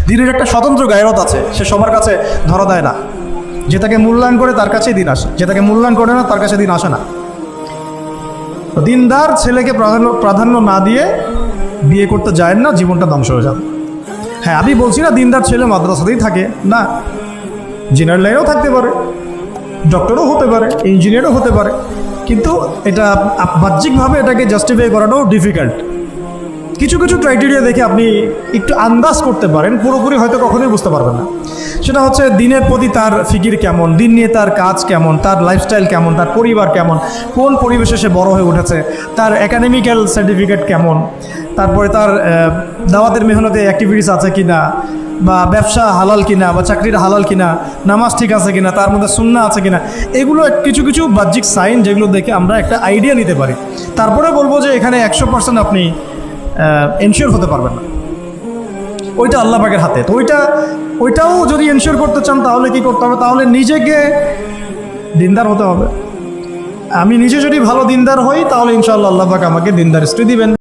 দিনের একটা স্বতন্ত্র গায়রত আছে, সে সবার কাছে ধরা দেয় না। যে তাকে মূল্যায়ন করে তার কাছেই দিন আসে, যে তাকে মূল্যায়ন করে না তার কাছে দিন আসে না। দিনদার ছেলেকে প্রাধান্য না দিয়ে বিয়ে করতে যায় না, জীবনটা ধ্বংস হয়ে যাবে। হ্যাঁ, আমি বলছি না দিনদার ছেলে মাদ্রাসাতেই থাকে, না, ইঞ্জিনিয়ার লাইনেও থাকতে পারে, ডক্টরও হতে পারে, ইঞ্জিনিয়ারও হতে পারে, কিন্তু এটা বাহ্যিকভাবে এটাকে জাস্টিফাই করাটাও ডিফিকাল্ট। কিছু কিছু ক্রাইটেরিয়া দেখে আপনি একটু আন্দাজ করতে পারেন, পুরোপুরি হয়তো কখনোই বুঝতে পারবেন না। সেটা হচ্ছে দিনের প্রতি তার ফিকির কেমন, দিন নিয়ে তার কাজ কেমন, তার লাইফস্টাইল কেমন, তার পরিবার কেমন, কোন পরিবেশে সে বড় হয়ে উঠেছে, তার একাডেমিক্যাল সার্টিফিকেট কেমন, তারপরে তার দাওয়াতের মেহনতে অ্যাক্টিভিটিস আছে কিনা, বা ব্যবসা হালাল কিনা, বা চাকরিটা হালাল কিনা, নামাজ ঠিক আছে কিনা, তার মধ্যে সুন্নাহ আছে কিনা। এগুলো কিছু কিছু বাহ্যিক সাইন যেগুলো দেখে আমরা একটা আইডিয়া নিতে পারি। তারপরে বলবো যে এখানে 100% আপনি এনশিওর হতে পারবেন না, ওইটা আল্লাহ পাকের হাতে। তো ওইটাও যদি এনশিওর করতে চান তাহলে কি করতে হবে? তাহলে নিজেকে দিনদার হতে হবে। আমি নিজে যদি ভালো দিনদার হই তাহলে ইনশাআল্লাহ আল্লাহ পাক আমাকে দিনদার স্ত্রী দিবেন।